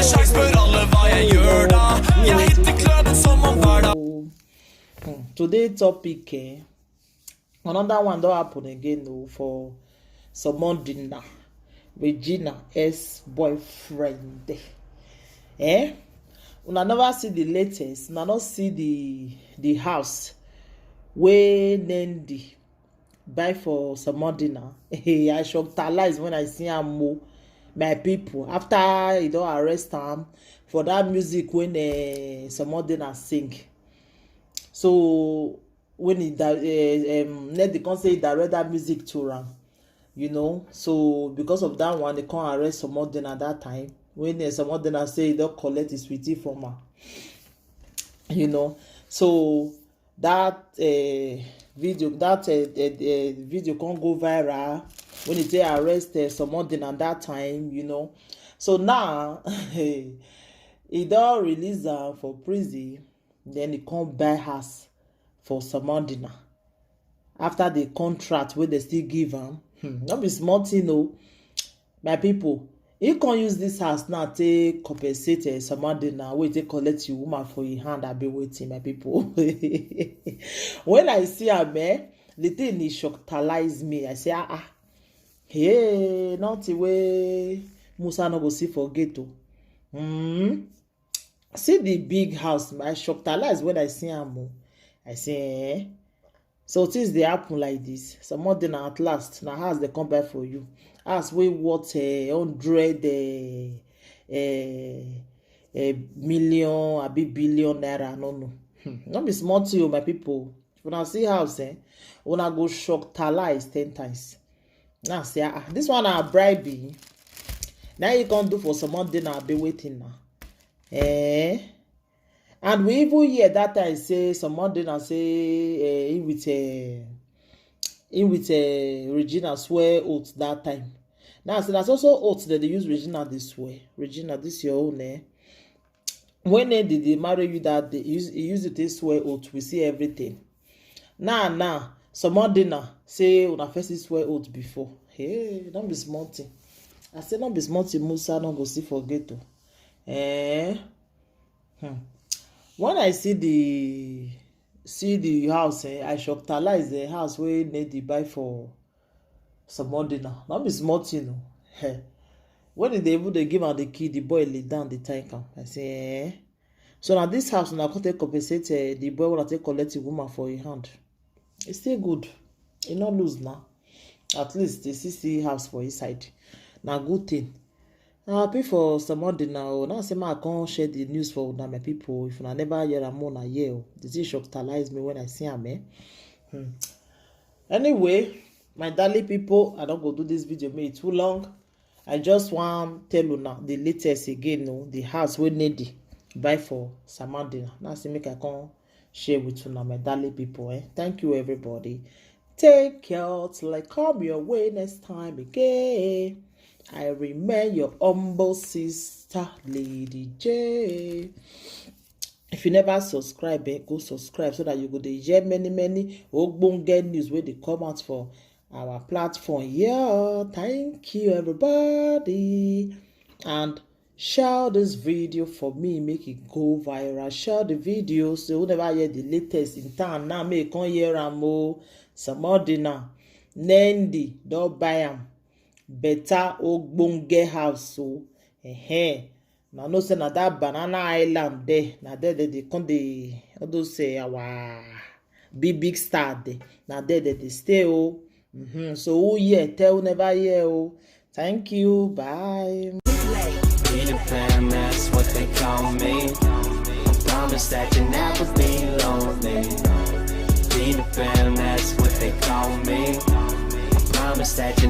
sjans, spør alle hva jeg gjør da. Jeg hitter kløden som om hver dag. Today topic, another one don't happen again for someone dinner. Regina ex-boyfriend. Una never see the latest, una not see the house wey Nendi buy for someone dinner. I shocked lies when I see am mo my people after he don arrest am for that music when someone dinner sing. So when he Nendi come say he direct that music to am, you know. So because of that one, they can't arrest someone dinner that time. When someone dinner say he don't collect his sweetie from her, you know. So that video can't go viral when they arrest someone dinner that time, you know. So now he don't release her for prison, then he can't buy house for someone dinner after the contract where they still give am. Not be small thing, no, my people. You can't use this house now to compensate someone dinner wey take collect your woman for your hand. I be waiting, my people. When I see am, the thing is shockalize me. I say, hey, not the way Musa no go see for ghetto. See the big house. I shockalize when I see am. I say, so things they happen like this. Someone dinner at last. Now house they come back for you. As we what 100 million, a big billion naira, no. Not be small to you, my people. When I see house, when I go shock talize 10 times. Now say, this one are bribing. Now you can do for someone dinner, be waiting now. And we even hear that time say someone dinner say in with Regina swear oath that time. Now, so that's also oath that they use Regina this way. Regina, this your own, When did they marry you that they use it this way oath, we see everything. Now, someone dinner say when I first swear oath before. Hey, don't be smarty. I say don't be smarty, Musa, don't go see for ghetto. When I see the house, I shockalize the house where Nendi buy for someone dinner. Not be smart, you know. When they able to give am the key, the boy lay down the tanker. I say, so now this house now can't compensate the boy when I take collect the woman for your hand. It's still good. You not lose now. At least the CC house for his side. Now good thing. I'm happy for someone dinner. Now say I can't share the news for my people. If I never hear a more na year, this is shockalize me when I see am. Anyway, my darling people, I don't go do this video make it too long. I just want tell you now the latest again. No, the house we need buy for someone dinner. Now see make I can share with you now, my darling people. Thank you everybody. Take care till I come your way next time again. I remain your humble sister, Lady J. If you never subscribe, go subscribe so that you go to hear many ogbonge news where they come out for our platform. Yeah, thank you everybody. And share this video for me, make it go viral. Share the video so whenever hear the latest in town. Now make come hear am some more dinner. Nendi, don't buy am. Better ogbonge house so now no say na that banana island there na there they come the all those say our big star there na there they stay so who hear tell never hear thank you, bye. Be the fam, that's what they call me. I promise that you never be lonely. Be the fam, that's what they call me. I promise that you